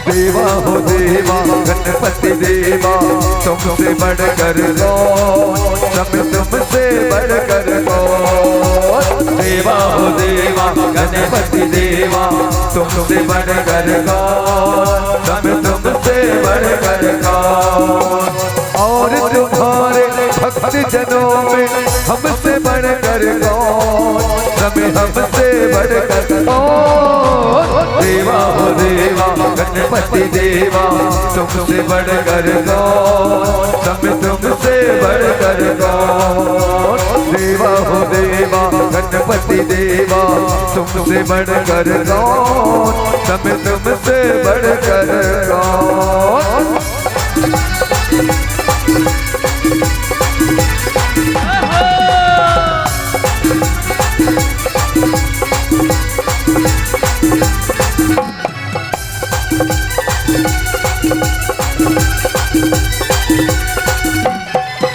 देवा हो देवा गणपति देवा, तुमसे बढ़कर कौन, सब तुमसे बढ़कर कौन। देवा हो देवा गणपति देवा, तुमसे बढ़कर कौन, सब तुमसे बढ़कर कौन। और तुम्हारे भक्त जनों में हमसे बढ़कर कौन, समय हमसे बढ़कर कौन। देवा हो देवा गणपति देवा, तुमसे बढ़कर कौन, समय तुमसे बढ़कर कौन। देवा हो देवा गणपति देवा, तुमसे बढ़कर कौन, समय तुमसे बढ़कर कौन।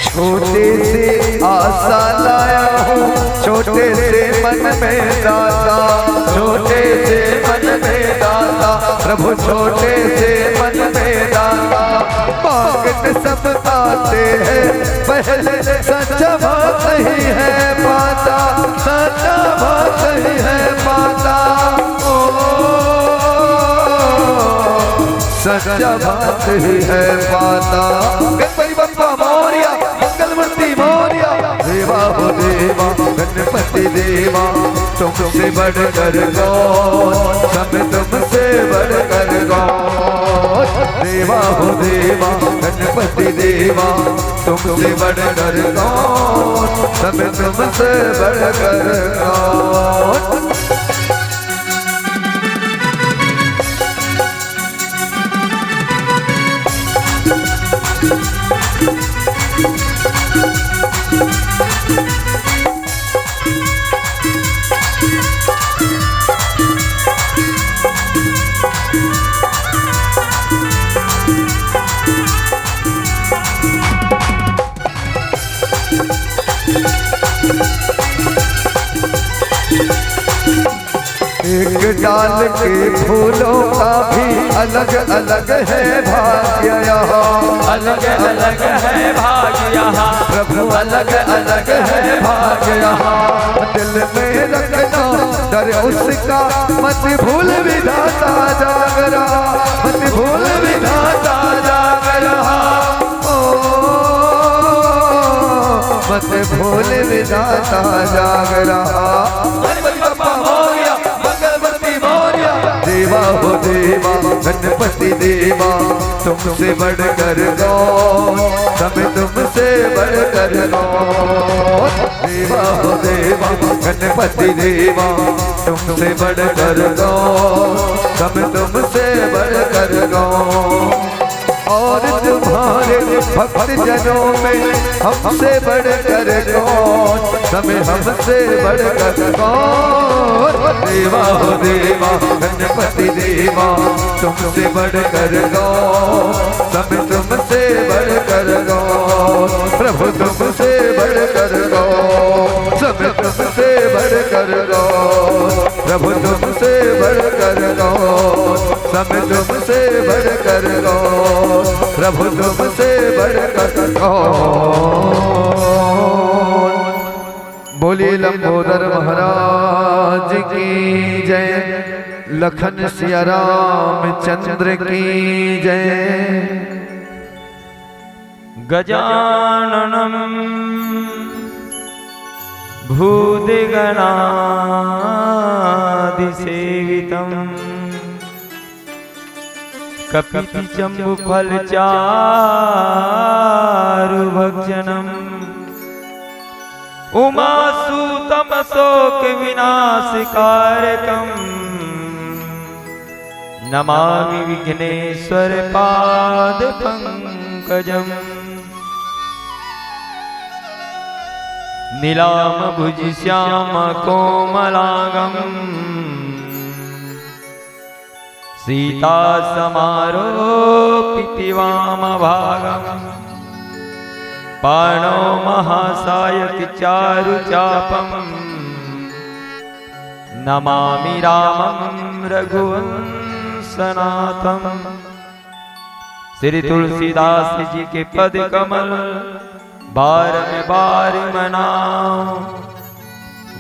छोटे से आशा लाया हूँ, छोटे से मन में दाता, छोटे से मन में दाता, प्रभु छोटे से मन में दाता। मांगने सब आते हैं, पहले सच्चा बात नहीं है पाता, सच्चा बात नहीं है पाता। सच्चा बात ही है पाता। गणपति बप्पा मोरिया, मंगलमूर्ति मोरिया। देवा हो देवा गणपति देवा, तुमसे बढ़कर कौन, सब तुमसे बढ़कर कौन। देवा हो देवा गणपति देवा, तुमसे बढ़कर कौन, सब तुमसे बढ़कर कौन। एक डाल के फूलों का भी अलग अलग है भाग्य यहाँ, अलग अलग है भाग्य यहाँ, प्रभु अलग अलग है भाग्य यहाँ। दिल में रखना डर उसका, मत भूल विधाता जाग रहा, मत भूल विधाता जाग रहा। मत भूल विधाता जाग रहा। देवा हो देवा गणपति देवा, तुमसे बढ़कर कौन, समय तुमसे बढ़कर कौन। देवा हो देवा गणपति देवा, तुमसे बढ़कर कौन, समय तुमसे बढ़कर कौन। और तुम्हारे भक्त जनों में हमसे बढ़कर कौन, समय हमसे बढ़कर कौन। देवा हो देवा गणपति देवा, तुमसे बढ़कर कौन, समय तुमसे बढ़कर कौन। प्रभु तुमसे बढ़कर कौन, समय तुमसे बढ़कर कौन। प्रभु तुमसे बढ़कर कौन, समय तुमसे बढ़कर कौन। प्रभु तुमसे बढ़कर कौन। बोलिए लंबोदर महाराज की जय, लखन सिया रामचंद्र की जय। गजाननम भूतगणादिसेवितम् कपिति चम्बुफलचारुभक्षणम् उमासुतं शोकविनाशकारकम् नमामि विघ्नेश्वर पादपङ्कजम्। नीलाम्बुज श्याम कोमलांगम् सीता समारोपिति वामभागम् पाणो महासायक चारु चापम नमामि रामं रघुवंशनाथम। श्री तुलसीदास जी के पद कमल बार में बार मनाओ,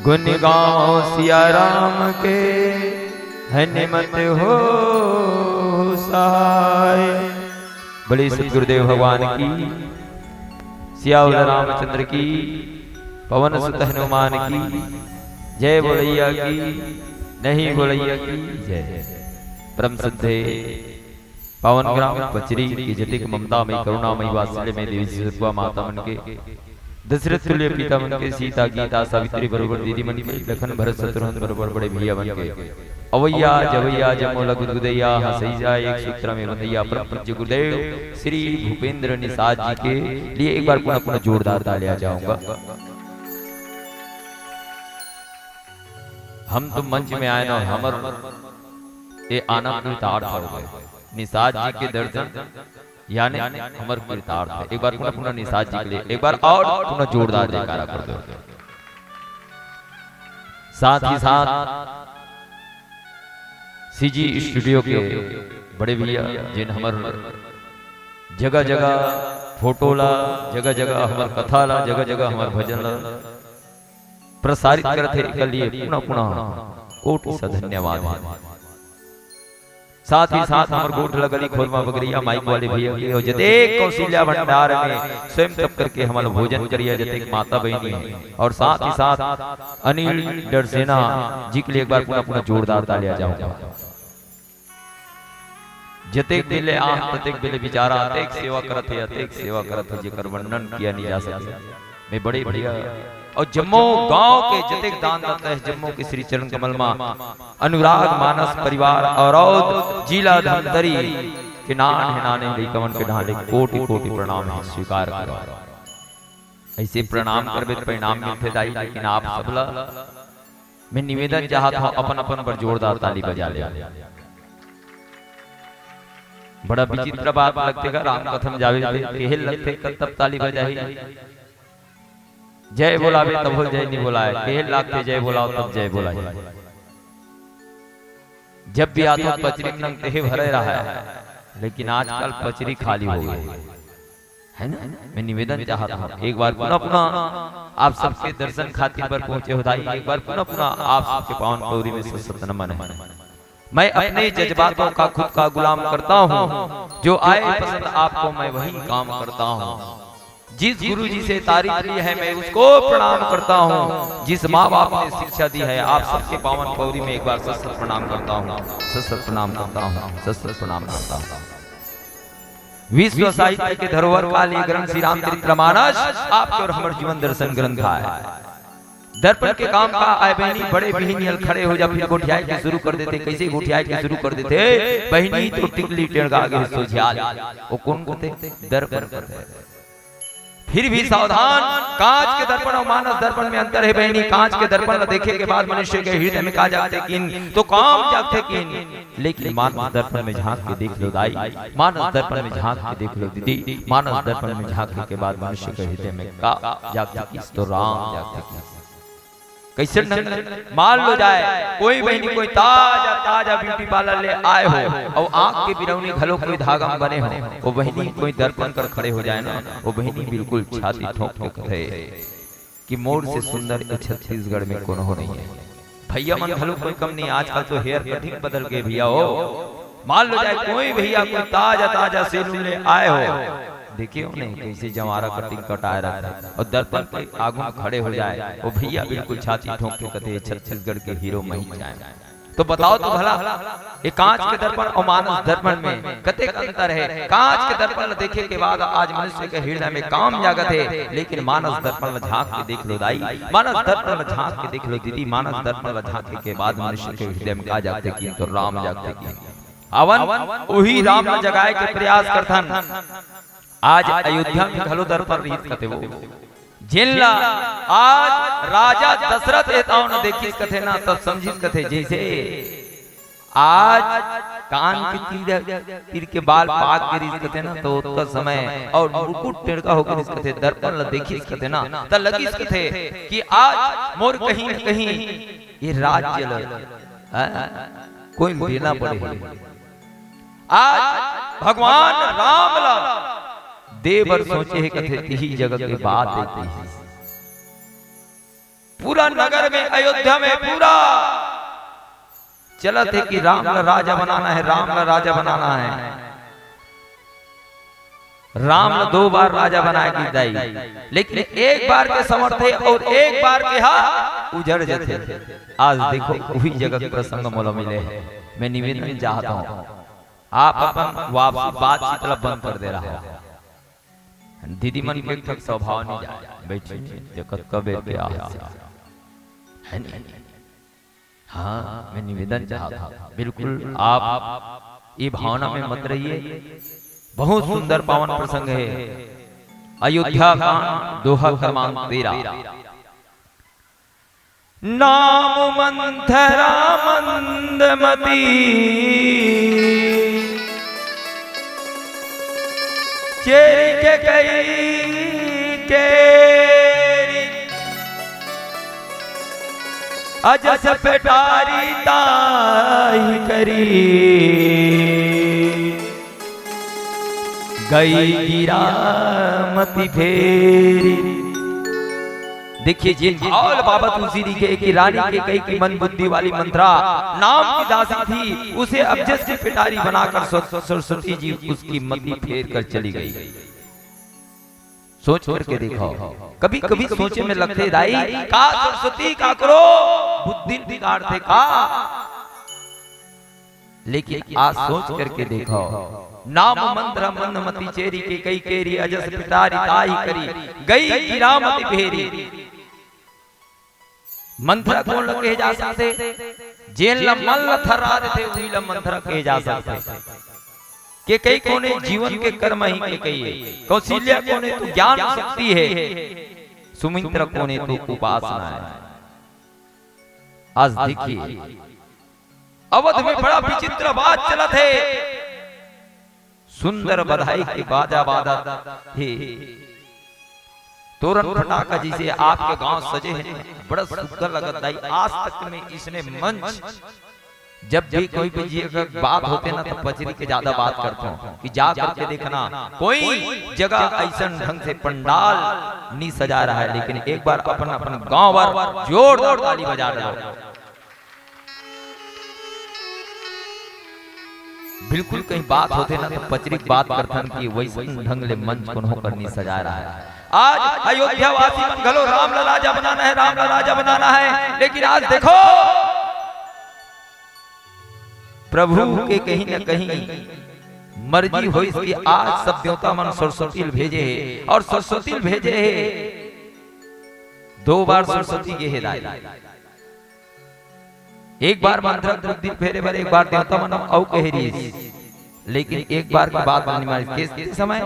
गुण गाओ सिया राम के हनुमत हो सहाय। बड़े सतगुरुदेव भगवान की, सियावल रामचंद्र की, पवन सुत हनुमान की जय बोलैया की, नहीं बोलैया की जय। परम सिद्धे पावन ग्राम पचरी की जतिक ममता में करुणामयी वात्सल्य में देवी सतुआ माता मन के, दशरथ तुल्य पिता मन के, सीता गीता सावित्री बरोबर दीदी मन के, लखन भरत शत्रुघ्न बरोबर बड़े भैया मन के, अवैया जवैया जमो लघु गुदैया हंसई जाए एक सूत्र में बंदैया। परम पूज्य गुरुदेव श्री भूपेंद्र निषाद जी के लिए एक बार पुनः पुनः जोरदार तालियां जाऊंगा। हम तो मंच में आए ना, हमर ये आना कृतार्थ हो गए। निषाद जी के दर्शन यानी हमर कृतार्थ है। एक बार पुनः पुनः निषाद जी के लिए एक बार और पुनः जोरदार जयकारा कर दो। साथ ही साथ सीजी स्टूडियो के बड़े भैया जिन हमर जगह जगह फोटो ला, जगह जगह हमर कथा ला, जगह जगह हमर भजन ला प्रसारित करते के लिए पुनः पुनः कोटि सा धन्यवाद। साथ ही साथ हमर गोठ लगली खोरमा बगरिया माइक वाले भैया के और जते कौशल्या भंडार में स्वयं तप करके हमारा भोजन करिया जते माता बहनी है। और साथ ही साथ अनिल डरसेना जी के लिए एक बार पुनः पुनः जोरदार तालियां जाऊंगा। जतेक दिले आह ततेक दिले विचारा, अतेक सेवा करत है, अतेक सेवा करत है जेकर वर्णन किया नहीं जा सके। मैं बड़े बढ़िया और जम्मू गांव के जतेक दान देता है जम्मू के श्री चरण कमल मा अनुराग मानस परिवार और जिला धमतरी के नाने कमन के ढाले कोटि कोटि प्रणाम है, स्वीकार करो। ऐसे प्रणाम करबे परिणाम मिलते दाई। लेकिन आप सबला मैं निवेदन चाहता हूं अपन अपन पर जोरदार ताली बजा ले। बड़ा विचित्र बात लगते का राम कथम जावे केहल लगते तब ताली बजाई। जय बोलावे तब हो जय नहीं बोलाए, केहल लागते जय बोलाओ तब जय बोलाए। जब भी आता पचरी नंग तेह भरे रहा है, लेकिन आजकल पचरी खाली हो गई है ना। मैं निवेदन चाहता हूँ एक बार पुनः पुनः आप सबके दर्शन खातिर पर पहुंचे हो दाई। एक बार पुनः पुनः आप सबके पावन पौरी में सत नमन है। मैं अपने जज्बातों का खुद का गुलाम करता हूँ, जो आए पसंद आपको मैं वही काम करता हूँ। जिस गुरु जी से तारीफ ली है मैं उसको प्रणाम करता हूँ। जिस माँ बाप ने शिक्षा दी है आप सबके पावन पौरी में एक बार सत प्रणाम करता हूँ, सत प्रणाम करता हूँ, सत प्रणाम करता हूँ। विश्व साहित्य के धरोहर वाली ग्रंथ श्री रामचरितमानस आपके और हमारे जीवन दर्शन ग्रंथ है। दर्पण के काम का आए बहनी बड़े बहनी खड़े हो जा, फिर गोठियाई के शुरू कर देते। कैसे गोठियाई के शुरू कर देते? बहनी तो टिकली टेढ़ आगे सोझियाल वो कौन करते? दर्पण करते। फिर भी सावधान, कांच के दर्पण और मानस दर्पण में अंतर है बहनी। कांच के दर्पण देखे के बाद मनुष्य के हृदय में का जाते किन तो काम जाते किन, लेकिन मानस दर्पण में झांक के देख लो दाई, मानस दर्पण में झांक के देख लो दीदी, मानस दर्पण में झांकने के बाद मनुष्य के हृदय में का जाते किस तो राम जाते किस। कैसे मान लो जाए कोई बहनी कोई ताजा ताजा ब्यूटी पार्लर ले आए हो और आंख के बिरौनी घलो कोई धागा में बने हो, वो बहनी कोई दर्पण कर खड़े हो जाए ना, वो बहनी बिल्कुल छाती ठोक के कहे कि मोर से सुंदर छत्तीसगढ़ में कौन हो नहीं है। भैया मन घलो कोई कम नहीं, आजकल तो हेयर कटिंग बदल के भैया हो। मान लो जाए कोई भैया कोई ताजा ताजा सैलून ले आए हो, देखिए नहीं कैसे जमारा कटिंग कटाए रहा है और दर्पण पे आगू खड़े हो जाए, वो भैया बिल्कुल छाती ठोक के कहते छत्तीसगढ़ के हीरो मही जाए। तो बताओ तो भला ये कांच के दर्पण और मानस दर्पण में कते अंतर है? कांच के दर्पण देखे के बाद आज मनुष्य के हृदय में काम जागत है, लेकिन मानस दर्पण झांक के देख लो दाई, मानस दर्पण झांक के देख लो दीदी, मानस दर्पण झांकने के बाद मनुष्य के हृदय में का जागते कि तो राम जागते कि अवन वही राम न जगाए के प्रयास करथन। आज अयोध्या में घलो दर्पण रहित कथे वो जिनला आज राजा दशरथ एताओ न देखिस कथे ना तब समझिस कथे। जैसे आज कान के तीर के बाल पाक के रिश्ते थे ना, तो उसका समय और मुकुट टेढ़का होकर इसके थे, दर्पण ल देखी इसके थे ना, त लगी इसके थे कि आज मोर कहीं न कहीं ये राज्य कोई लेना पड़े। आज भगवान राम ला देवर सोचे है कथे यही जगह के बात देखती है। पूरा नगर में अयोध्या में पूरा चला थे कि राम ला राजा बनाना है, राम ला राजा बनाना है। राम ला 2 बार राजा बनाए की जाई, लेकिन एक बार के समर्थ है और एक बार के हा उजड़ जाते। आज देखो वही जगह के प्रसंग मोला मिले है। मैं निवेदन चाहता हूँ आप अपन वापसी बातचीत बंद कर दे रहा है। दीदी मन के तक स्वभाव नहीं जाए, बैठे देखत कबे के है नहीं। हाँ, मैं निवेदन चाहता बिल्कुल आप ये भावना में मत रहिए। बहुत सुंदर पावन प्रसंग है। अयोध्या का दोहा क्रमांक 13। नाम मंथरा मंदमती चेरी के कई केरी अजस पेटारी ताई करी गई गिरामती फेरी। देखिए जिन भाव बाबा तुलसी लिखे कि रानी के कई की मन बुद्धि वाली मंत्रा नाम की दासी थी, उसे अबजस की पिटारी बनाकर सरस्वती जी उसकी मति फेर कर चली गई। सोच करके देखो, कभी कभी सोचे में लगते दाई का सरस्वती का करो बुद्धि बिगाड़ते का, लेकिन आज सोच करके देखो नाम मंत्र मंदमती चेरी के कई केरी अजस पिटारी ताई करी गई गिरामती फेरी। मंत्र कौन लगे जा सकते, जेल मल्ल थर्रा थे वही मंत्र कहे जा सकते। के कई कोने जीवन के कर्म ही के कई, कौशल्या कोने तो ज्ञान शक्ति है, सुमित्रा कोने तो उपासना है। आज देखिए अवध में बड़ा विचित्र बात चला थे। सुंदर बधाई की बाजा बाजा हे तोरण फटाका जिसे आपके गांव सजे हैं, बड़ा सुंदर लगता है। आज तक में इसने मंच जब भी कोई भी बात होते ना तो पचरी के ज्यादा बात करता हूँ कि जा करके देखना कोई जगह ऐसा ढंग से पंडाल नहीं सजा रहा है, लेकिन एक बार अपन अपन गांव पर जोरदार ताली बजा रहे हो। बिल्कुल कहीं बात होते ना तो पचरिक बात करथन की वैसे ढंग ले मंच को करनी सजा रहा है। आज अयोध्या वासी मन घलो राम ला राजा बनाना है, राम ला राजा बनाना है, लेकिन आज देखो प्रभु के कहीं न कहीं मर्जी हो इसकी आज सब देवता मन सरस्वती भेजे है, और सरस्वती भेजे है 2 बार सरस्वती के हिदायत, एक बार मंत्र बुद्धि फेरे पर, एक बार देवता मन औ कहरी। लेकिन एक बार की बात मानी मारी के समय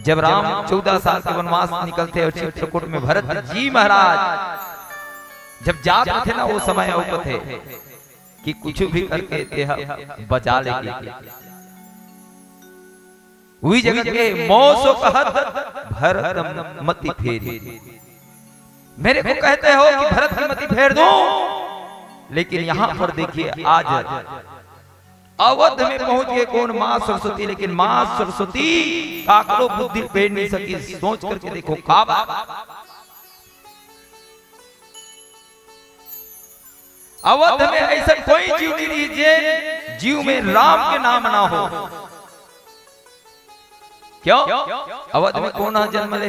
जब राम 14 साल के वनवास निकलते और चित्रकूट में भरत जी महाराज जब जाते थे ना, वो समय औ थे कि कुछ भी करके देह बचा लेंगे। वही जगह के मौसो कहत भरत मति फेरी, मेरे को कहते हो कि भरत की मति फेर दूं, लेकिन यहां पर देखिए आज अवध में पहुंच गए कौन, मां सरस्वती। लेकिन मां सरस्वती काकड़ो बुद्धि फेर नहीं सकी। सोच करके देखो का अवध में ऐसा कोई जीव नहीं जे जीव में राम के नाम ना हो। क्यों? अवध में कौन जन्म ले,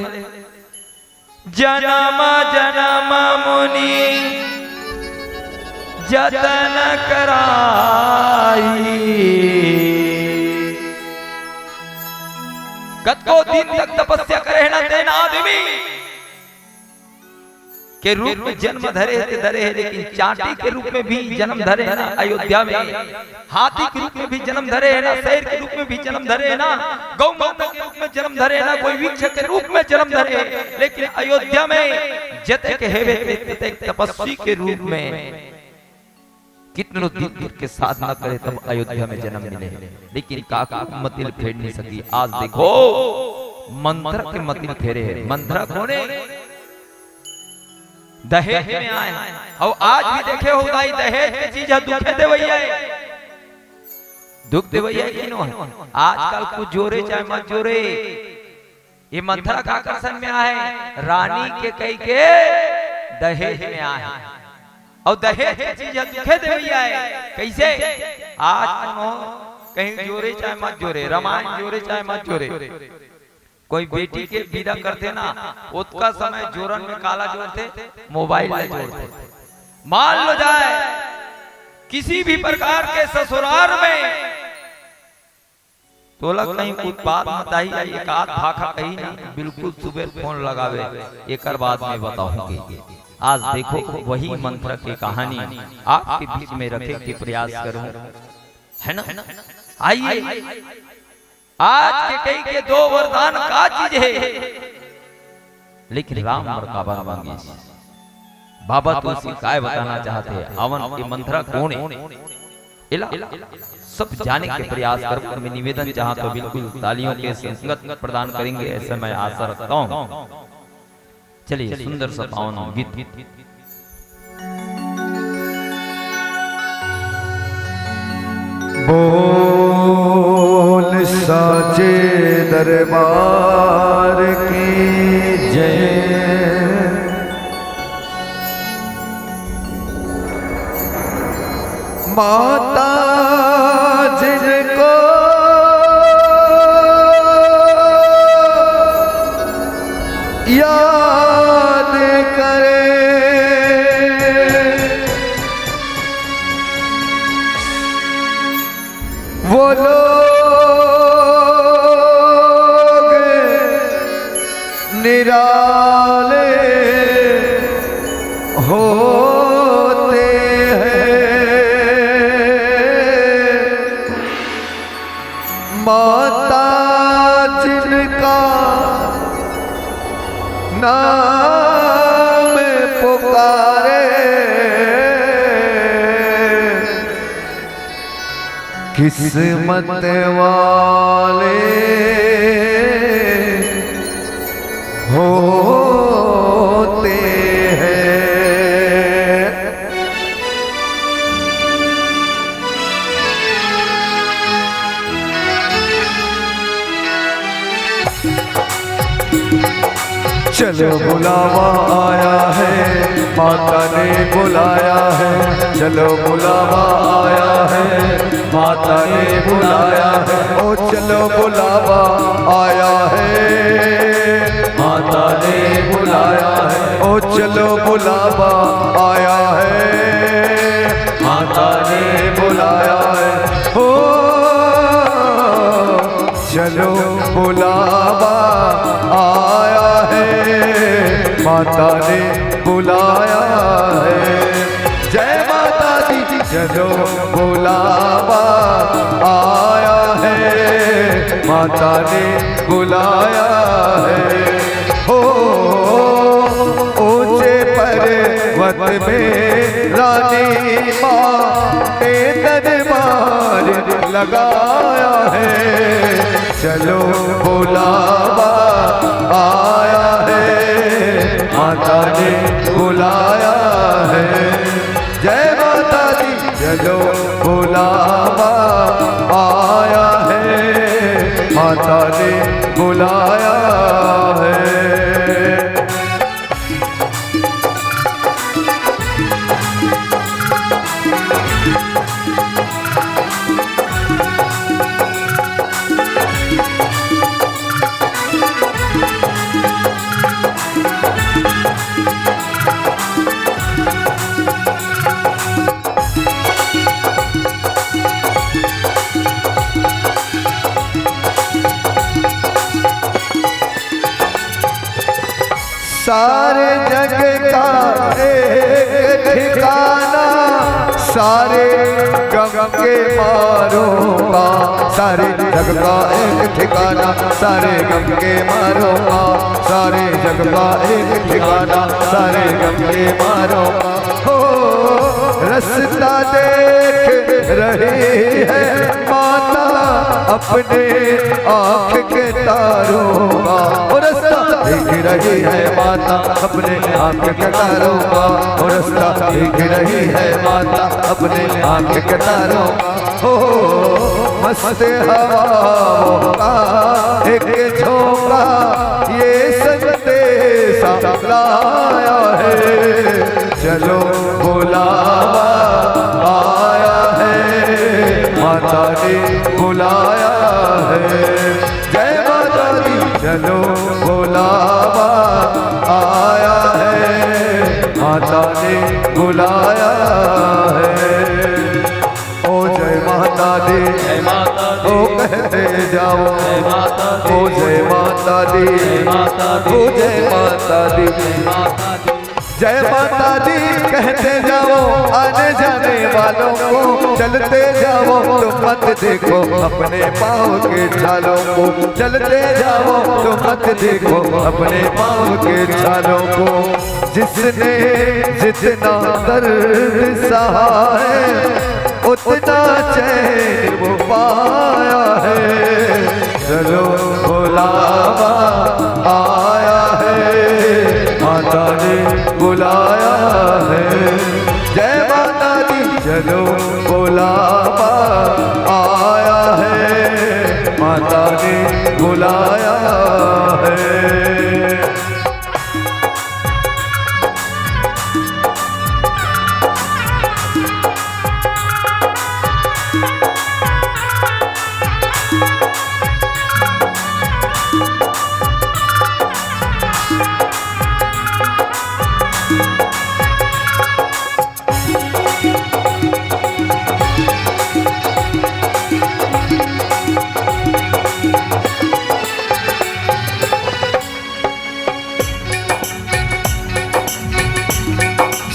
जन्म जन्म मुनि जतन कराई, कतो दिन तक तपस्या करे ना देना आदमी के रूप में जन्म धरे है, लेकिन चाटी के रूप में भी जन्म धरे है ना अयोध्या में, हाथी के रूप में भी जन्म धरे है ना, शेर के रूप में भी जन्म धरे है ना, गौ माता के रूप में जन्म धरे है ना, कोई वृक्ष के रूप में जन्म धरे है। लेकिन अयोध्या में जते के हेवे तपस्वी के रूप में कितनों दिन के साधना करे तब अयोध्या में जन्म मिले, लेकिन काका मतिल फेर नहीं सकी। आज देखो मंथरा के मतिल फेरे है। मंथरा कौन है? दहेज में आए और आज भी देखे हो भाई दहेज की चीज दुख दे भैया, दुख दे भैया कि नो आजकल कुछ जोरे चाहे मत जोरे, ये मंथरा का आकर्षण में आए, रानी के कई के दहेज में आए और दहेज की चीज दुखे दे भैया कैसे। आज कहीं जोरे चाहे मत जोरे, रामायण जोरे चाहे मत जोरे, कोई बेटी के विदा करते ना उसका समय जोरन में काला जोड़ते, मोबाइल में जोड़ते। मान लो जाए किसी भी प्रकार के ससुराल में तो लग कहीं उत्पाद मत आई, एक आध भाखा कहीं ना, बिल्कुल सुबह फोन लगावे, एक बाद में बताऊंगी। आज देखो वही मंत्र की कहानी आपके बीच में रखे के प्रयास करूं, है ना। आइए आज के कई के दो वरदान का चीज है, लेकिन राम और काबा मांगे बाबा तुलसी काय बताना चाहते हैं, अवन के मंत्रा कौन है इला सब जाने के प्रयास कर। मैं निवेदन चाहता तो बिल्कुल तालियों के संगत प्रदान करेंगे, ऐसे मैं आशा रखता हूँ। चलिए सुंदर सा पावन गीत। बोल साचे दरबार की जय, माता जिनको याद करे वो लोग निराले होते हैं। माता जिनका नाम पुकारे किस्मत वाले होते हैं। चलो बुलावा आया है, माता ने बुलाया है, चलो बुलावा आया है, माता ने बुलाया है। ओ चलो बुलावा आया है, माता ने बुलाया है। ओ चलो बुलावा आया है, माता ने बुलाया है। हो चलो बुलावा आया है, माता ने बुलाया है। जय माता दी। चलो बुलावा आया है, माता ने बुलाया है। हो ऊंचे पर्वत में रानी माँ ने दरबार लगाया है। चलो बुलावा आया है, माता ने बुलाया है। जय माता दी। चलो बुलावा आया है, माता ने बुलाया है। सारे जग का एक ठिकाना, सारे गम के मारों का, सारे जग का एक ठिकाना, सारे गम के मारों का, सारे जग का एक ठिकाना, सारे गम के मारों का। हो रास्ता देख रही है माता अपने आँख के तारों का। रास्ता देख रही है माता अपने आँख के तारों का। रास्ता देख रही है माता अपने आँख के तारों का। हो मस्त हवाओं का एक झोंका ये संदेशा लाया है। चलो बुलावा आया है, माता ने बुलाया है। जय माता दी। चलो बुलावा आया है, माता ने बुलाया है। ओ जय माता दी, जय माता दी, ओ कहते जाओ जय माता दी, ओ जय माता दी, जय माता दी, ओ जय माता दी, जय माता दी, जय माता दी कहते जाओ। आने जाने वालों को चलते जाओ, तुम मत देखो अपने पाँव के छालों को। चलते जाओ तुम मत देखो अपने पाँव के छालों को। जिसने जितना दर्द सहा है उतना चैन वो पाया है। चलो बुलावा आया है, माता ने बुलाया है। जय माता दी। चलो बुलावा आया है, माता ने बुलाया है।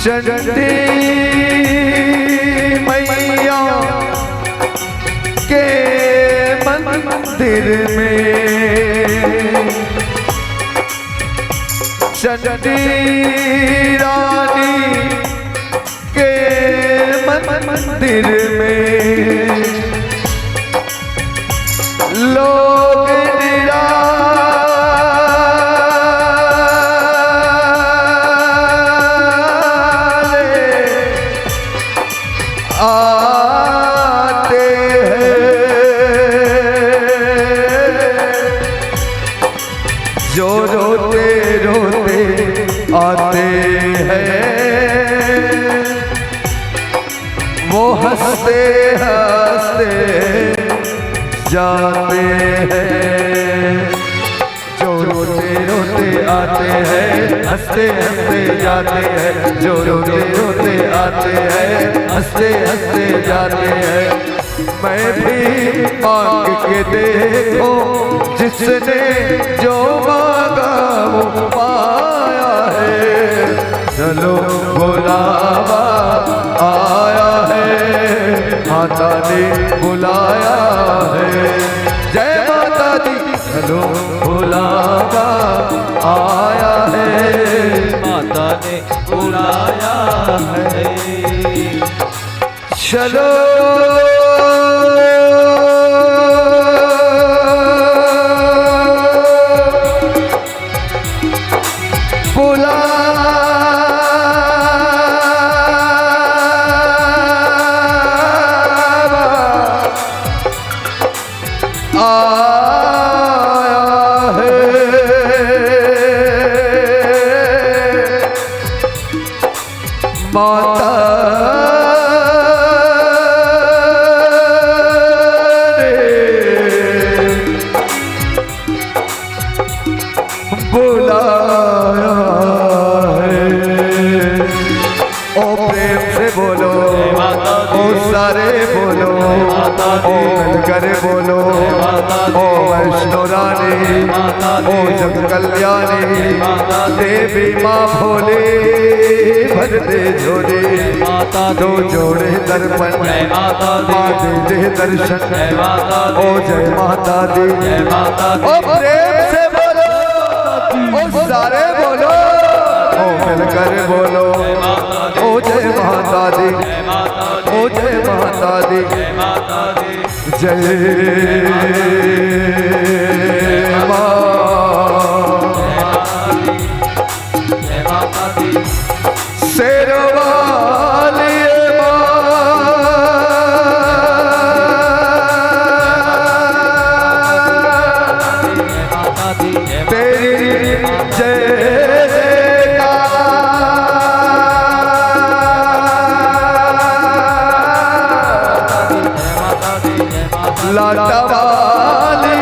चंडी मैया के मंदिर में, चंडी रानी के मंदिर में लोग आते हैं, जो रोते रोते आते हैं, वो हंसते हंसते जाते हैं। जो रोते रोते आते हैं, हंसते हंसते जाते हैं। जो रोते रोते आते हैं, हंसते हंसते जाते हैं। मैं भी मांग के देखो, जिसने जो मांगा वो पाया है। चलो बुलावा आया है, माता ने बुलाया है। जय माता दी। चलो बुलावा आया है, माता ने बुलाया है। चलो माता बुलाया है। ओ प्रेम से बोलो, ओ सारे बोलो, ओ मिलकर बोलो, ओ वैष्णो रानी, ओ जग कल्याणी, देवी माँ भोले भर दे झोले। दो जोड़े दर्पण माँ दे दे दर्शन। ओ जय माता दी। ओ प्रेम से बोलो, ओ सारे बोलो, ओ मिलकर बोलो, ओ जय माता दी। जय माता दी शेरवाली तेरी जय लाटा वाली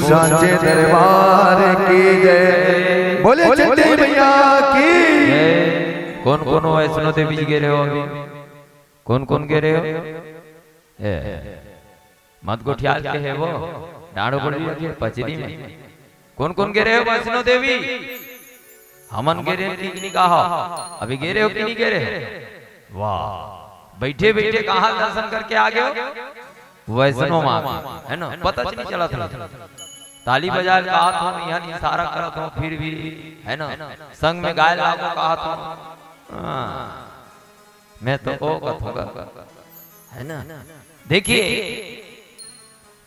सांचे दरबार की जय, बोले चंडी भैया की। कौन कौन वैष्णो देवी जी गे रहे हो अभी? कौन कौन गे रहे हो? मत गोठियाल के है वो डाड़ो बड़ी लगे पचरी में। कौन कौन गे रहे हो वैष्णो देवी? हमन गे रहे की नहीं कहा? अभी गे रहे हो कि नहीं गे रहे? वाह, बैठे बैठे कहाँ दर्शन करके आ गए हो? वैष्णो माँ है ना, पता नहीं चला था। ताली बजा कहा था, यहाँ इशारा करा था, फिर भी है ना संग में गाय लागो कहा था। मैं तो ओ कथूंगा है ना। देखिए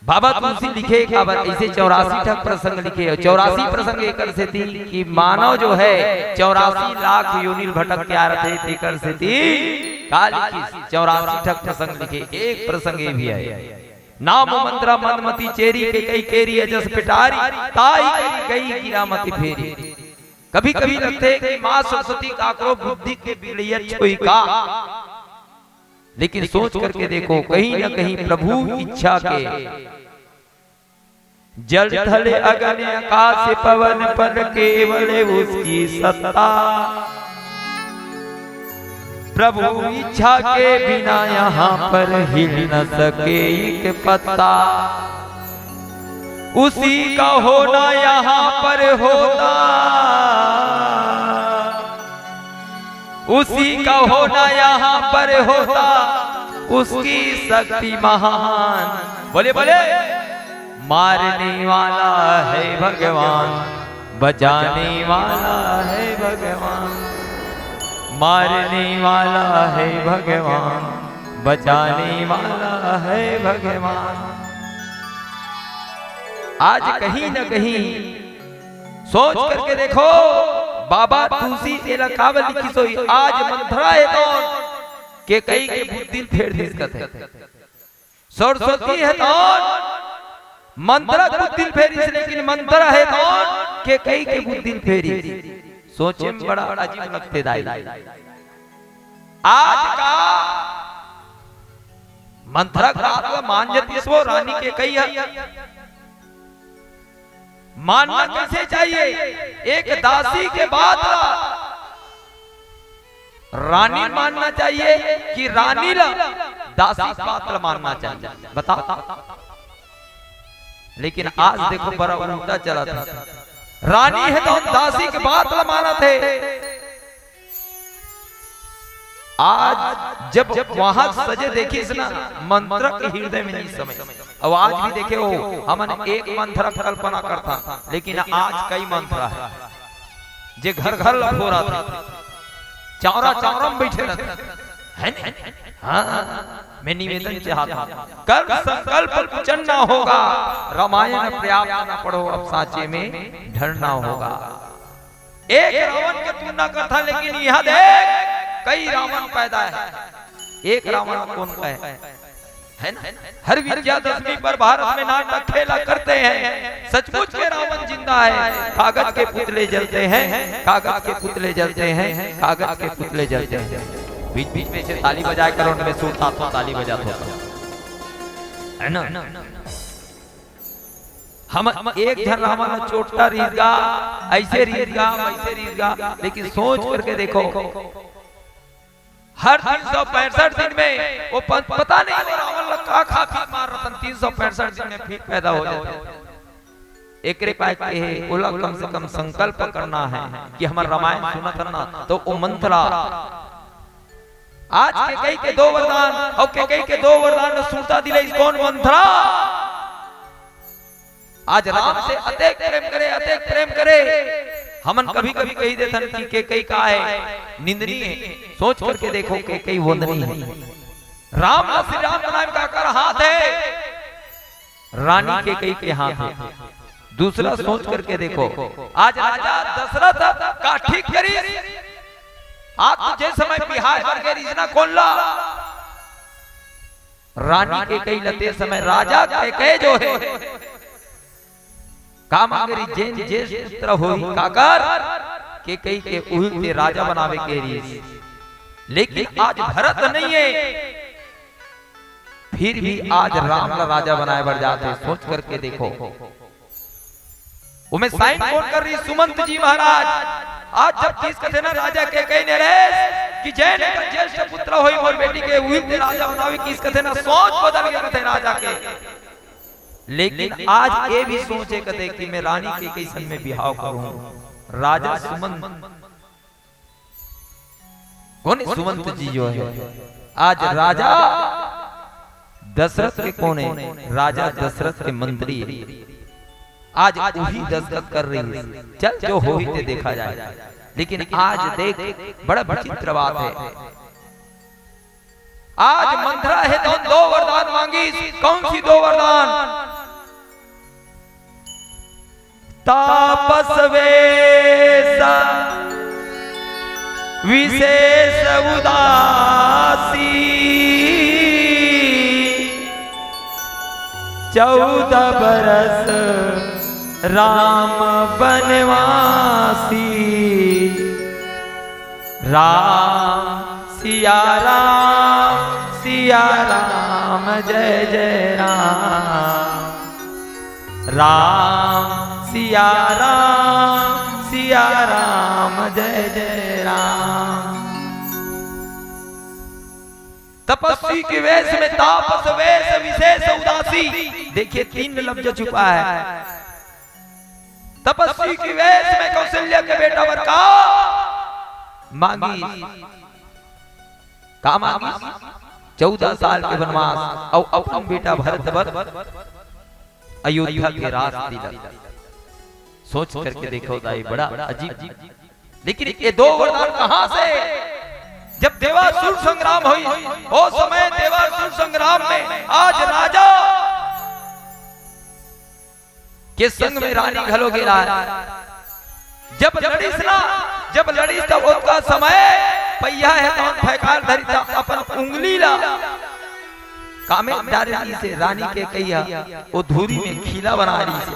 बाबा तुलसी लिखे ऐसे 84 ठक प्रसंग लिखे। 84 प्रसंग एक से थी कि मानव जो है 84 लाख योनिल भटक के आ रहे थे कर से थी काल की 84 ठक प्रसंग लिखे। एक प्रसंग ये भी है, नाम मंत्रा मनमती चेरी के कई केरी अजस पिटारी ताई गई गिरामती फेरी। कभी कभी लगते कि माँ सरस्वती काकरो बुद्धि के बिलिया छोई का, लेकिन सोच करके देखो कहीं ना कहीं प्रभु इच्छा के जल थले अगन आकाश पवन पर केवल उसकी सत्ता। प्रभु इच्छा के बिना यहाँ पर हिल न सके एक पत्ता। उसी का होना यहाँ पर होता, उसी का होना यहाँ पर होता, उसकी शक्ति महान। बोले बोले, मारने वाला है भगवान, बचाने वाला है भगवान। मारने वाला है भगवान, बचाने वाला है भगवान। आज कहीं न कहीं सोच करके देखो, बाबा तुलसी तेरा कावल लिखी सोई आज मंत्रा है कौन के कई के बुद्धि फेर दिसकत है। सरस्वती है कौन मंत्रा बुद्धि फेरी, लेकिन मंत्रा है कौन के कई के बुद्धि फेरी। सोचे में बड़ा अजीब लगते दाई। आज का मंत्रा का मान जती सो रानी के कई है, मानना कैसे चाहिए? एक दासी के बाद रानी मानना चाहिए कि रानी ला दासी पात्र मानना चाहिए? बता। लेकिन आज देखो बड़ा उल्टा चला था। रानी है तो दासी के बात माना थे। आज जब वहां सजे देखी ना मंत्र के हृदय में नहीं समय। अब आज भी देखे हो हमने एक मंत्र कल्पना करता, लेकिन आज कई मंत्र है जे घर घर हो रहा था, चौरा चौरम बैठे रहते है। हाँ, मैं निवेदन चाहता कर संकल्प चढ़ना होगा, रामायण पर्याप्त न पढ़ो अब साचे में ढरना होगा। एक रावण की तुलना करता, लेकिन यहाँ देख कई रावण पैदा है। एक रावण कौन का है ना? हर विजयादशमी पर भारत में नाटक खेला करते हैं, सचमुच के रावण जिंदा है। कागज के पुतले जलते हैं, कागज के पुतले जलते हैं, कागज के पुतले जलते हैं। बीच बीच में से ताली बजाए करो, मैं सुनता तो ताली बजाता है ना। हम एक जन रावण चोटता रीतगा, ऐसे रीतगा वैसे रीतगा, लेकिन सोच करके देखो हर 365 दिन में वो पता नहीं वो रावण का खा मार रहा था। 365 दिन में फिर पैदा हो जाता। एक पाए के ओला कम से कम संकल्प करना है कि हमारा रामायण सुना करना, तो वो मंत्रा आज कैकेयी के 2 वरदान और कैकेयी के 2 वरदान ने सुनता दिले इस कौन मंथरा आज राम से अतेक प्रेम करे। हमन कभी कभी कही देथन कि कैकेयी का है निंदनीय है, सोच करके देखो कैकेयी वंदनीय है। राम और श्री राम का नाम का कर हाथ है, रानी कैकेयी के हाथ है। दूसरा सोच करके देखो, आज राजा दशरथ का ठीक करी आज तुझे समय बिहार भर के रीजना खोलला, रानी कैकेयी लते समय राजा कैकेयी जो है काम अगरी जैन जेस पुत्र होई काकर कैकेयी के उही ते राजा बनावे के रीस। लेकिन आज भरत नहीं है, फिर भी आज राम का राजा बनाए बढ़ जाते। सोच करके देखो, उमें साइन कौन कर रही? सुमंत जी महाराज। आज जब किस कथे ना राजा कैकेयी ने रे कि जैन का ज्येष्ठ पुत्र होई मोर बेटी के उही ते राजा बनावे, किस कथे ना सोच बदल गए कथे राजा के। लेकिन आज ये भी सोचे कते कि मैं रानी कैकेयी संग में बिहाव करूं। राजा सुमंत कौन? सुमंत जी जो है आज राजा दशरथ के कौन है? राजा दशरथ के मंत्री आज वही दस्तखत कर रही है। चल जो हो ही ते देखा जाए। लेकिन आज देख बड़ा विचित्र बात है, आज मंथरा है तो 2 वरदान मांगी। कौन सी 2 वरदान? तापस वेश विशेष उदासी 14 बरस राम बनवासी। राम सिया राम जय जय राम। राम सिया राम जय जय राम। तपस्वी के वेश में तापस वेश विशेष उदासी। देखिए 3 लफ्ज छुपा है। तपस्वी के वेश में कौशल्या के बेटा वर का मांगी, का मांगी 14 साल के वनवास और अपन बेटा भरत अयोध्या के राज दिला। सोच करके देखो दाई बड़ा अजीब। लेकिन ये 2 वरदान कहां से? जब देवासुर संग्राम हुई, वो समय देवासुर संग्राम में आज राजा के संग में रानी घलो गेला। जब लड़ीस तब उसका समय पहिया है तो फैकार धरी था अपन उंगली ला कामे डारी से रानी के कहिया वो धूरी में खीला बना रही से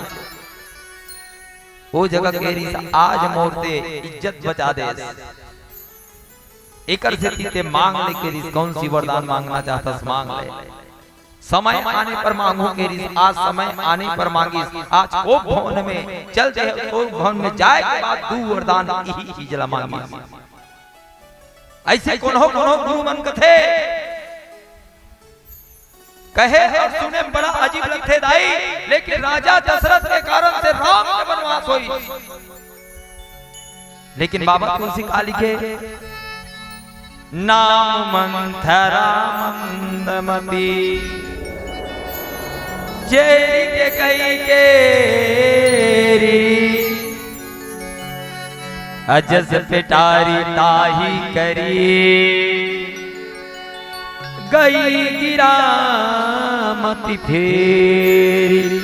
वो जगह कह रही से आज मोरते इज्जत बचा दे। एकर से तीते मांग ले के रिस कौन सी वरदान मांगना चाहता मांग ले। समय आने पर मांगू के रिस आज समय आने पर मांगी। आज को भवन में चल जाए, को भवन में जाए के बाद 2 वरदान यही चीज ला मांगी। ऐसे कोनो गुरु मन कथे कहे और सुने बड़ा अजीब लगते दाई। लेकिन राजा दशरथ के कारण से राम के वनवास हुई। लेकिन बाबा तुलसी का लिखे नाम मंथरा मंदमती जय के कई केरी अजस पिटारी ताही करी गई गिरा मति फेरी।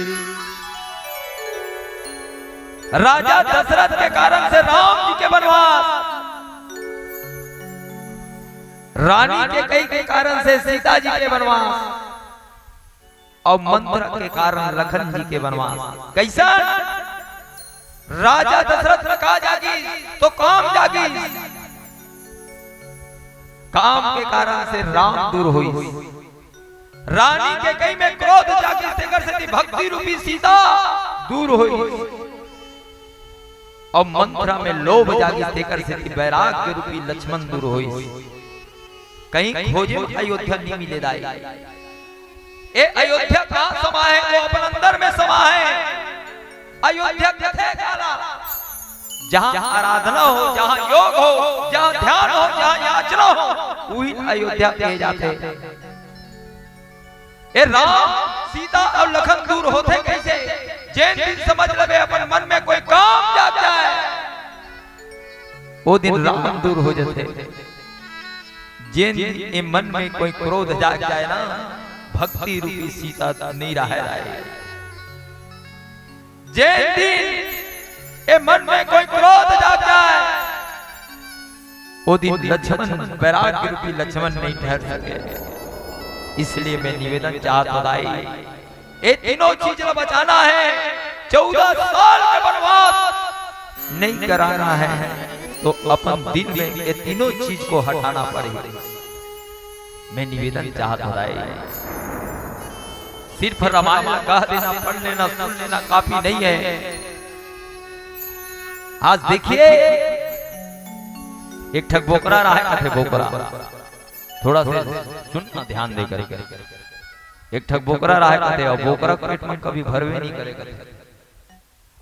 राजा दशरथ के कारण से राम जी के वनवास, रानी के कई के कारण से सीता जी के वनवास और मंत्र के कारण लखन जी के वनवास। कैसा? राजा दशरथ ने कहा जागी तो काम जागी। काम के कारण से राम दूर हुई। रानी के कई में क्रोध जागी तेकर से भक्ति रूपी सीता दूर हुई। और मंत्रा में लोभ जागी तेकर से वैराग्य रूपी लक्ष्मण दूर हुई। कहीं खोजे अयोध्या नहीं मिले दाई। ए अयोध्या का समा है, वो अपन अंदर में समा है। अयोध्या कथे काला जहां आराधना हो, जहां योग हो, जहां ध्यान हो, जहां याचना हो, वही अयोध्या कहे जाते। ए राम सीता और लखन दूर होते कैसे? जैन दिन समझ लगे अपन मन में कोई काम जाग जाए, वो दिन राम दूर हो जाते। जैन दिन मन में कोई क्रोध जाग जाए ना, भक्ति रूपी सीता नहीं रह जाए। जैन दिन ए मन में कोई क्रोध जाग जाए, वो दिन लक्ष्मण वैराग्य रूपी लक्ष्मण नहीं ठहर सके। इसलिए मैं निवेदन चाहता हूं, ये तीनों चीज बचाना है। 14 साल के वनवास नहीं कराना है तो अपन दिन में ये तीनों चीज को हटाना पड़ेगा। मैं निवेदन चाहता हूं, सिर्फ रामायण कह देना, पढ़ लेना, सुन लेना काफी नहीं है। आज देखिए एक ठग बोकरा रहा है, कथे बोकरा, थोड़ा सा सुनना ध्यान देकर। एक ठग बोकरा रहा है कथे, और बोकरा पेट में कभी भरवे नहीं करेगा।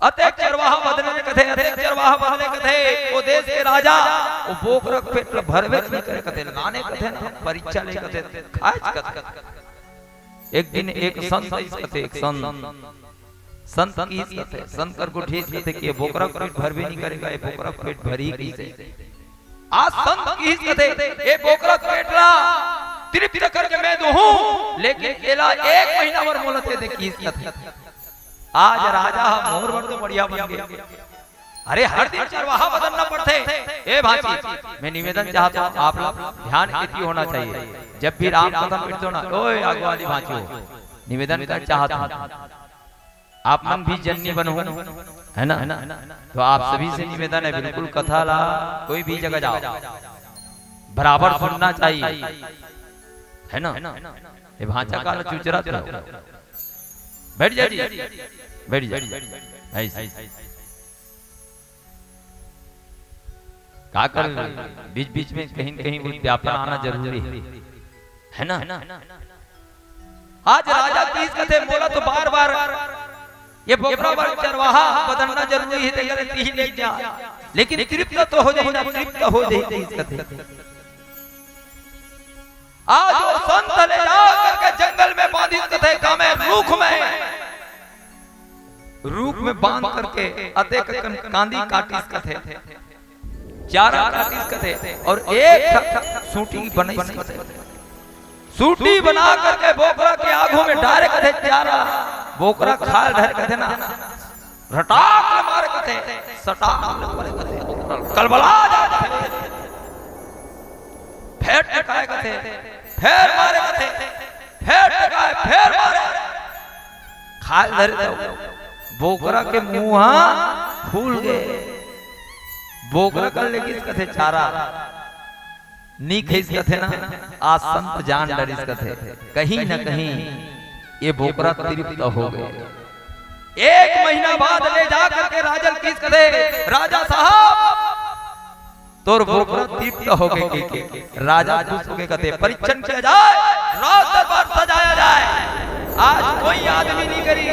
अतेक चरवाहा बदले कथे, अतेक चरवाहा बदले कथे, वो देश के राजा वो बोकरा पेट में भरवे नहीं करे कथे, लाने कथे ना परीक्षा ले कथे, खाए कथे। एक दिन एक संत कथे, एक संत की कथे, संत कर को ठीक कथे कि बोकरा पेट भरवे नहीं करेगा, ये बोकरा पेट भरी कैसे? आज संत की कथे, ये बोकरा पेटला तृप्त करके मैं दूं, लेकिन केला 1 महीना भर मोलते देखी कथे। आज राजा मोर वर तो बढ़िया बन गया। अरे हर दिन चरवाहा बदलना पड़ते। ए भाजी, मैं निवेदन चाहता हूं, आप लोग ध्यान इतनी होना चाहिए। जब भी राम कदम पिटतो ना, ओए आगू वाली भाजी, निवेदन कर चाहता हूं, आप मन भी जन्नी बनो, है ना? तो आप सभी से निवेदन है, बिल्कुल कथा ला कोई भी जगह जाओ बराबर सुनना चाहिए, है ना? ये भांचा काला चुचरा बैठ जाइए, बैठ जाइए। क्या कर, बीच बीच में कहीं कहीं विज्ञापन आना जरूरी है ना? आज राजा की कथे बोला तो बार बार ये बोकरा वर चरवाहा बदलना जरूरी है, गलती ही नहीं जा, लेकिन तृप्त तो हो जाए ना, तृप्त हो जाए इस कथे। आज वो संत ले जा करके जंगल में बांधी कथे, कामे रूख में बांध करके अतेक कांदी काटिस कथे, चारा काटिस कथे, और एक सूटी बनाई कथे। सूटी बना करके बोकरा के आंखों में डाले कथे चारा, बोकरा खाल ढर कथे ना, रटाक मारे कथे, सटाक मारे कथे, कलबला जाए, फेट टकाए कथे, फेर मारे कथे, फेट टकाए, फेर मारे, खाल धर बोकरा के मुंह फूल गए। बोकरा कर लेगी इस कथे चारा नी खीस कथे ना, आज संत जान डर इस कथे, कहीं न कहीं ये बोकरा तृप्त हो गए। 1 महीना बाद ले जा करके राजन किस कथे, राजा साहब तोर बोकरा तृप्त हो गए। राजा खुश हो गए, कथे परीक्षण किया जाए, राज दरबार सजाया जाए। आज कोई आदमी नहीं करी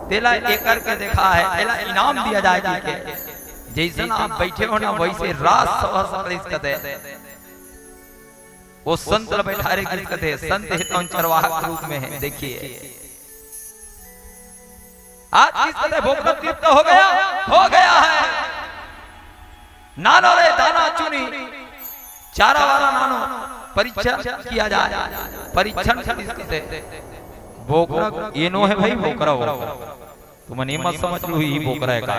तेला एक करके देखा है, तेला इनाम दिया जाएगा के जैसे आप बैठे हो ना वैसे रात सवा सकते कथे। वो संत बैठा रे किस कथे, संत हितौन चरवाहा के रूप में है। देखिए आज किस कथे बोकरा तृप्त हो गया है। नानो रे दाना चुनी, चारा वाला नानो, परीक्षण किया जाए, परीक्षण किस कथे बोकरा ये नो है भाई, बोकरा हो तुम नहीं मत समझ लो ही बोकरा है का।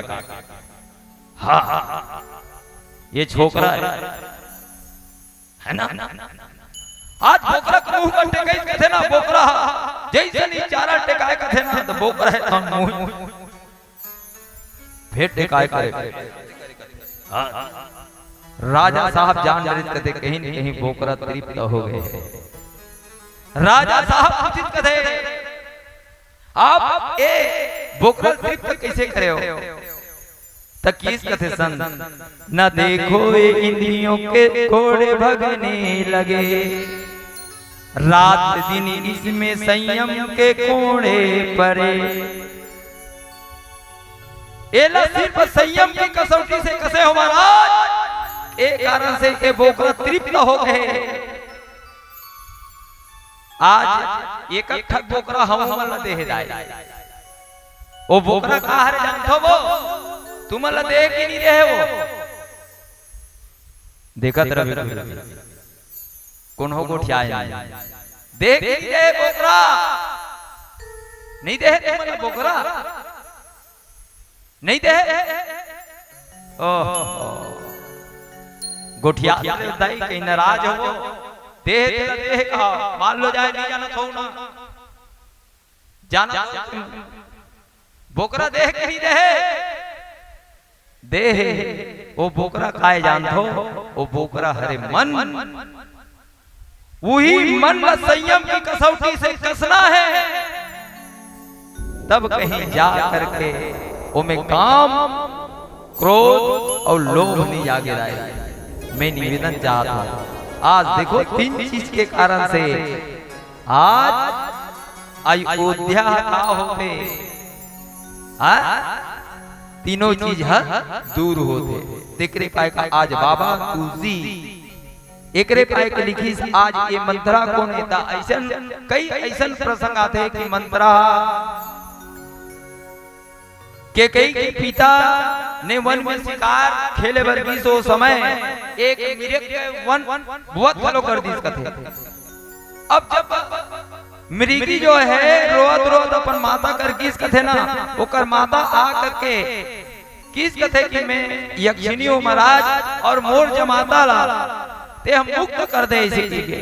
हाँ ये छोकरा है ना। आज बोकरा को मुंह पर टेकाई कथे ना, बोकरा जैसे नहीं चारा टेकाए कथे ना, तो बोकरा है तो मुंह भेट टेकाए करे। राजा साहब जान डरित कथे, कहीं न कहीं बोकरा तृप्त हो गए। राजा साहब पूछित कथे, आप ए बोकरा तृप्त कैसे करे हो? तकीस कथे संत, न देखो इंद्रियों के घोड़े भगने लगे, रात दिन इसमें संयम के कोड़े पड़े। एला सिर्फ संयम की कसौटी से कसे हो महाराज, एक कारण से ये बोकरा तृप्त हो गए। आज एक ठक बोकरा हम मला देह दाई, ओ बोकरा कहा रे जानतो वो तुम मला देह की नहीं रहे वो देखा तेरा कौन हो गोठिया देख दे बोकरा नहीं दे तुम बोकरा नहीं दे गोठिया दाई कहीं नाराज हो देह तेरा देह कहा मान लो जाए नहीं जाना थो ना जाना बोकरा देह कहीं देह वो बोकरा काहे जान थो वो बोकरा हरे मन वही मन में संयम की कसौटी से कसना है, तब कहीं जा करके ओमे काम क्रोध और लोभ नहीं जागे रहे। मैं निवेदन चाहता हूं आज देखो 3 चीज के कारण से आज अयोध्या का होते तीनों चीज दूर होते। तेकरे पाए का आज बाबा तुलसी एकरे पाए के लिखी आज ये मंत्रा को नेता ऐसन कई ऐसन प्रसंग आते हैं कि मंत्रा के कई के पिता ने वन में शिकार खेले बरगी सो समय एक मिरग वन बहुत फॉलो कर दी इसका थे। अब जब मृगी जो है रोत रोत अपन माता कर किस कथे ना वो कर माता आ करके किस कथे कि मैं यक्षिणी हूं महाराज और मोर जमाता ला ते हम मुक्त कर दे इसी के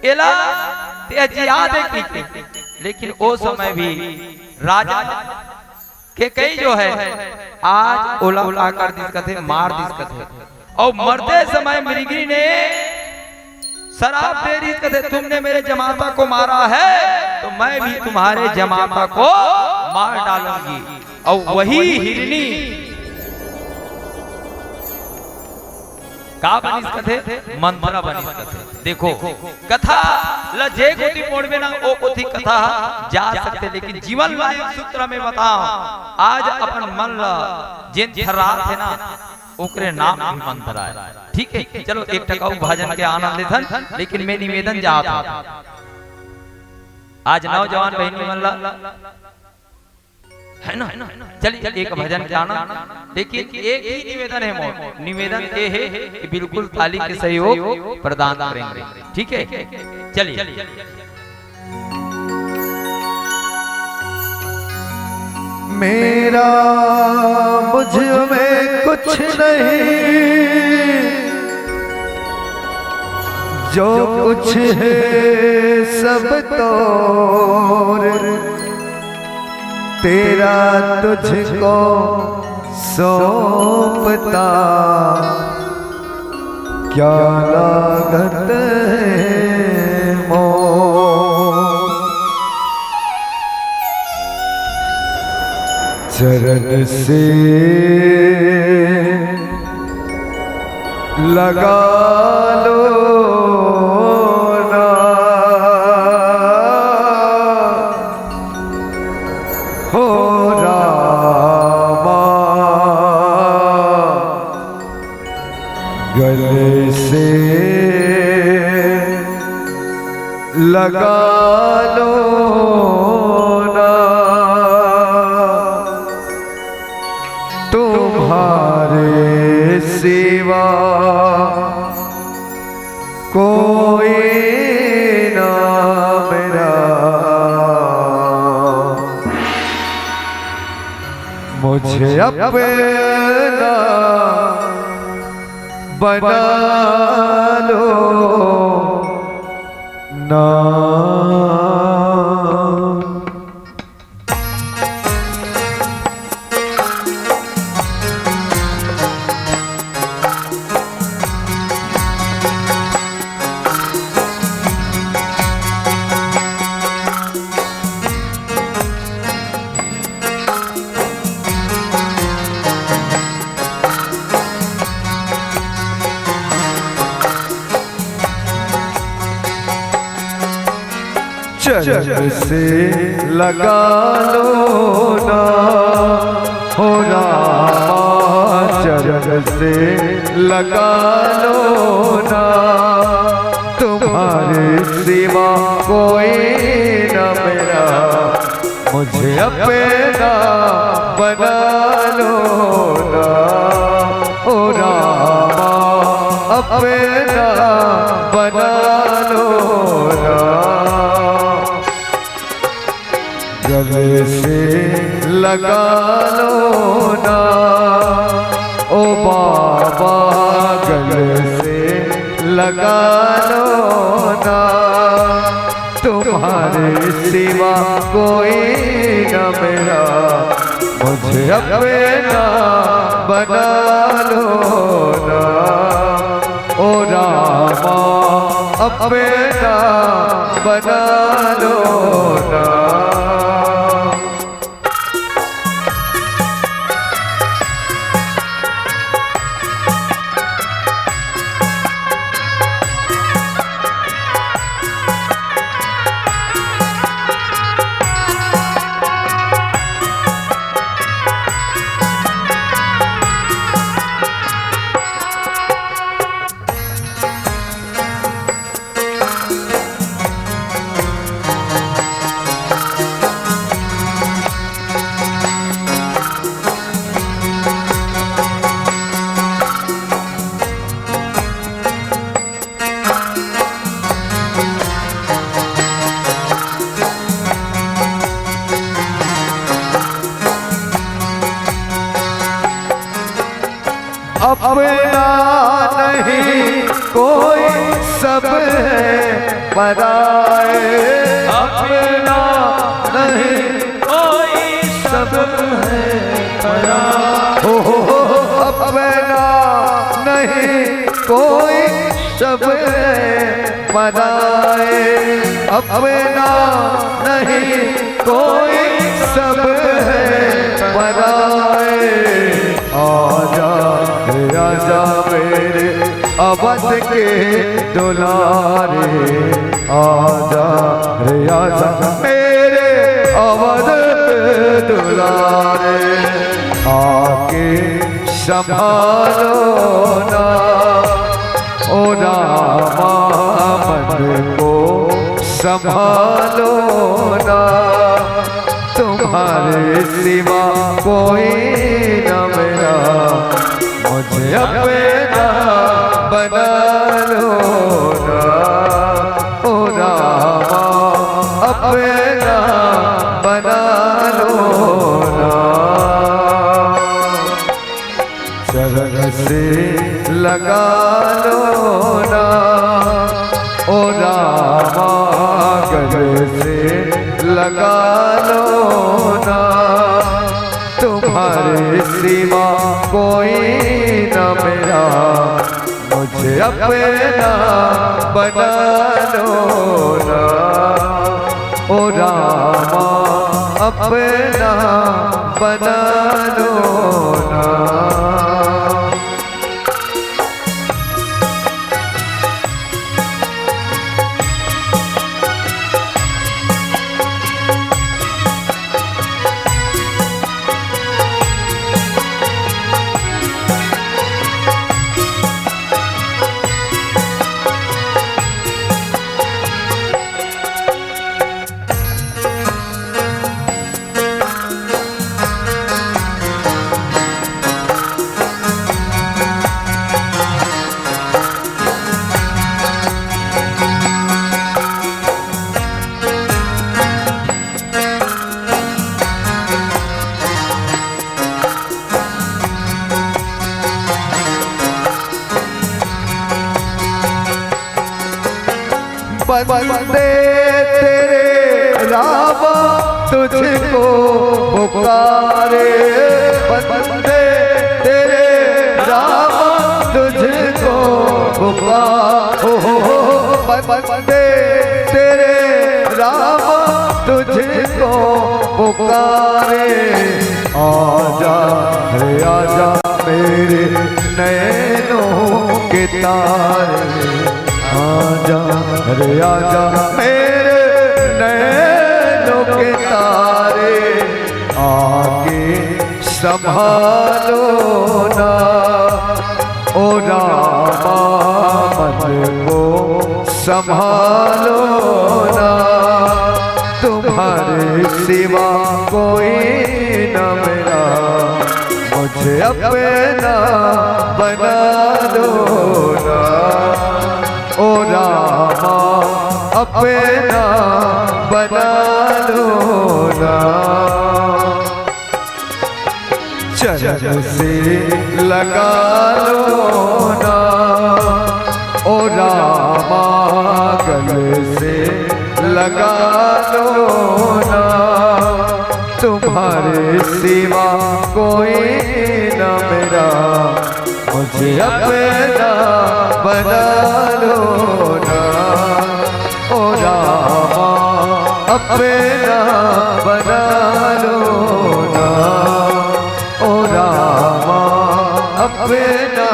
एला ते जिया दे की, लेकिन वो समय भी राजा के कई जो है आज ओला ओला कर दिस कथे मार दिस कथे और मरते समय मृगी ने शराब दे रही कथे तुमने मेरे जमाता को मारा है तो मैं भी तुम्हारे जमाता को मार डालूंगी। और वही हिरनी का बनिस कथे मंत्रा बनिस कथे। देखो कथा लजे कोती मोड़वे ना ओ कोती कथा जा सकते, लेकिन जीवन लायक सूत्र में बताओ आज अपन मन ला जिन थरार थे ना ओकरे नाम भी मंत्रा है। ठीक है चलो एक टकाऊ भजन के आनंद लेथन, लेकिन मैं निवेदन चाहता हूं आज नौजवान बहनी मन ला है ना चलिए एक भजन के आनंद, लेकिन एक ही निवेदन है मोर निवेदन ये है कि बिल्कुल ताली के सहयोग प्रदान करेंगे। ठीक है चलिए मेरा मुझ में कुछ नहीं जो कुछ है सब तोर तेरा तुझको सौंपता क्या लागत है मोर। चरण से लगा लो ना हो रामा, गले से लगा लो ना तुम्हारे सिवा कोई ना मेरा, मुझे अपना बना लो ना। चरण से लगा लो ना हो रामा चरण से लगा लो ना, तुम्हारे सिवा कोई न मेरा, मुझे अपना बना लो ना, हो रामा अपना बना लो ना। गले से लगा लो ना ओ बाबा, गले से लगा लो ना, तुम्हारे सिवा कोई न मेरा, मुझे अपना बना लो ना, ओ रामा अपना बना लो ना। अपना नहीं कोई सब है पराए, अपना नहीं कोई सब है पराए, हो अपना नहीं कोई सब है पराए, अपना नहीं कोई सब है पराए। आजा आजा मेरे अवध के दुलारे, आजा रे आजा मेरे अवध के दुलारे, आके संभालो ना ओ रामा मन को संभालो ना, तुम्हारे सिवा कोई न मेरा, मुझे अपना बना लो ना, ओ रामा अपना बना लो ना। चरण से लगा लो ना ओ रामा, गले से लगा लो ना, तुम्हारे सिवा कोई न मेरा, मुझे अपना बना लो ना, ओ रामा अपना बना लो ना। बंदे तेरे राम तुझको पुकारे, बंदे तेरे राम तुझको पुकारे, बंदे तेरे राम तुझको पुकारे। आजा रे आजा मेरे नैनों के तारे, आजा रे आजा मेरे नैनों के तारे, आके संभालो ना ओ रामा मन को संभालो ना तुम्हारे सिवा कोई न मेरा मुझे अपना बना लो ना ओ रामा अपना बना लो ना चरण से लगा लो ना ओ रामा गले से लगा लो ना तुम्हारे सिवा कोई न मेरा मुझे अपना बना लो ना ओ रामा अपना बना लो ना ओ रामा अपना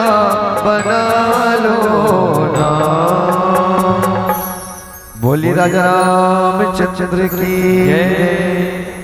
बना लो ना। बोली राजा रामचंद्र की जय।